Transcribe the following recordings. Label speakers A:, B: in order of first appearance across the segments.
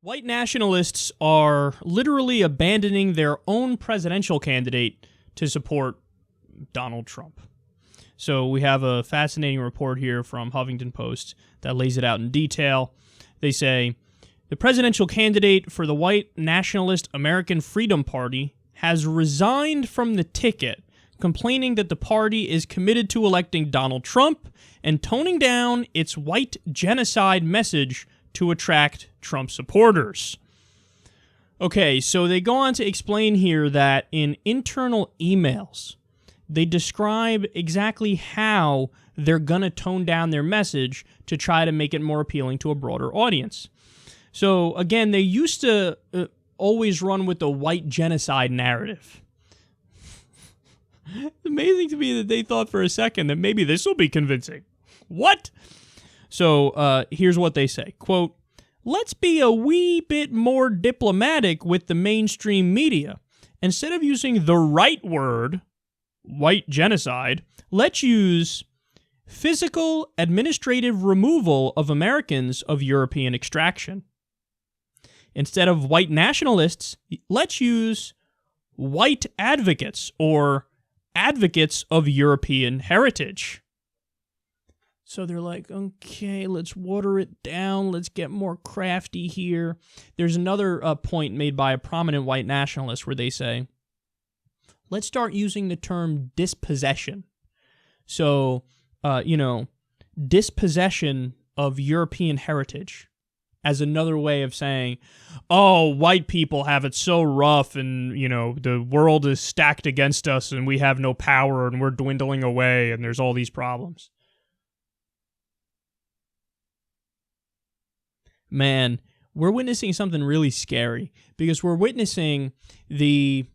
A: White nationalists are literally abandoning their own presidential candidate to support Donald Trump. So we have a fascinating report here from Huffington Post that lays it out in detail. They say, the presidential candidate for the white nationalist American Freedom Party has resigned from the ticket, complaining that the party is committed to electing Donald Trump and toning down its white genocide message to attract Trump supporters. Okay, so they go on to explain here that in internal emails, they describe exactly how they're going to tone down their message to try to make it more appealing to a broader audience. So, again, they used to always run with the white genocide narrative. It's amazing to me that they thought for a second that maybe this will be convincing. What? So, here's what they say. Quote, let's be a wee bit more diplomatic with the mainstream media. Instead of using the right word, white genocide, let's use physical administrative removal of Americans of European extraction. Instead of white nationalists, let's use white advocates or advocates of European heritage. So they're like, okay, let's water it down. Let's get more crafty here. There's another point made by a prominent white nationalist where they say, let's start using the term dispossession. So, dispossession of European heritage as another way of saying, oh, white people have it so rough and, the world is stacked against us and we have no power and we're dwindling away and there's all these problems. Man, we're witnessing something really scary because we're witnessing the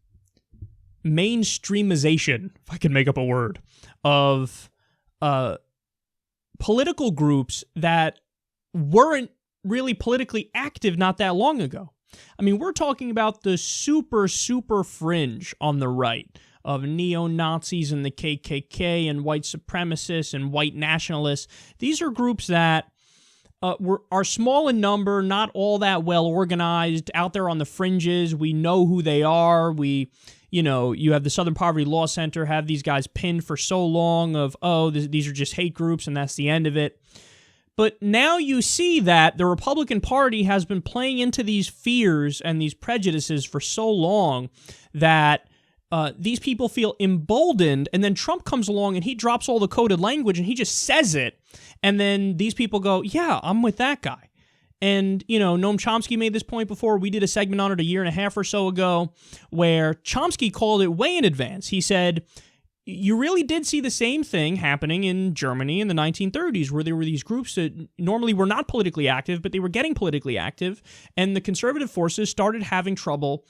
A: mainstreamization, if I can make up a word, of political groups that weren't really politically active not that long ago. I mean, we're talking about the super, super fringe on the right of neo-Nazis and the KKK and white supremacists and white nationalists. These are groups that are small in number, not all that well organized, out there on the fringes. We know who they are. You have the Southern Poverty Law Center have these guys pinned for so long of, these are just hate groups and that's the end of it. But now you see that the Republican Party has been playing into these fears and these prejudices for so long that these people feel emboldened, and then Trump comes along and he drops all the coded language and he just says it, and then these people go, yeah, I'm with that guy. And, Noam Chomsky made this point before. We did a segment on it a year and a half or so ago where Chomsky called it way in advance. He said, you really did see the same thing happening in Germany in the 1930s, where there were these groups that normally were not politically active, but they were getting politically active, and the conservative forces started having trouble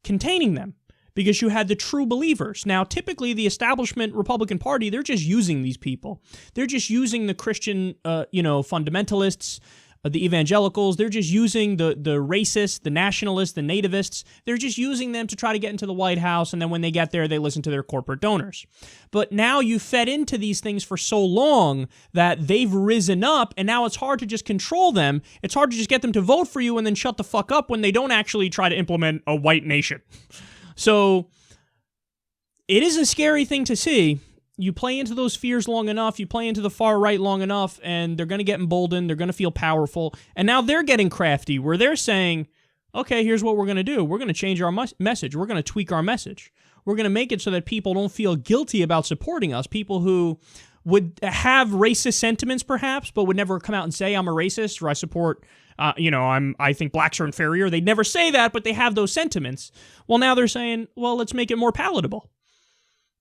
A: containing them because you had the true believers. Now, typically, the establishment Republican Party, they're just using these people. They're just using the Christian, fundamentalists, the evangelicals. They're just using the racists, the nationalists, the nativists. They're just using them to try to get into the White House, and then when they get there, they listen to their corporate donors. But now you fed into these things for so long that they've risen up, and now it's hard to just control them. It's hard to just get them to vote for you and then shut the fuck up when they don't actually try to implement a white nation. So it is a scary thing to see. You play into those fears long enough, you play into the far right long enough, and they're going to get emboldened, they're going to feel powerful, and now they're getting crafty, where they're saying, okay, here's what we're going to do. We're going to change our message. We're going to tweak our message. We're going to make it so that people don't feel guilty about supporting us, people who would have racist sentiments perhaps, but would never come out and say, I'm a racist, or I support, I think blacks are inferior. They'd never say that, but they have those sentiments. Well, now they're saying, well, let's make it more palatable.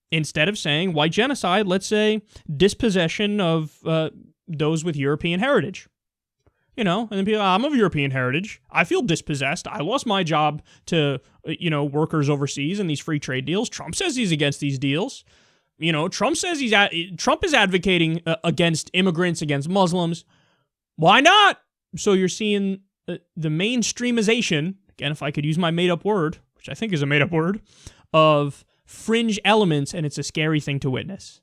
A: Instead of saying white genocide, let's say dispossession of those with European heritage. And then people, I'm of European heritage. I feel dispossessed. I lost my job to, workers overseas and these free trade deals. Trump says he's against these deals. Trump says Trump is advocating against immigrants, against Muslims. Why not? So you're seeing the mainstreamization, again, if I could use my made-up word, which I think is a made-up word, of fringe elements, and it's a scary thing to witness.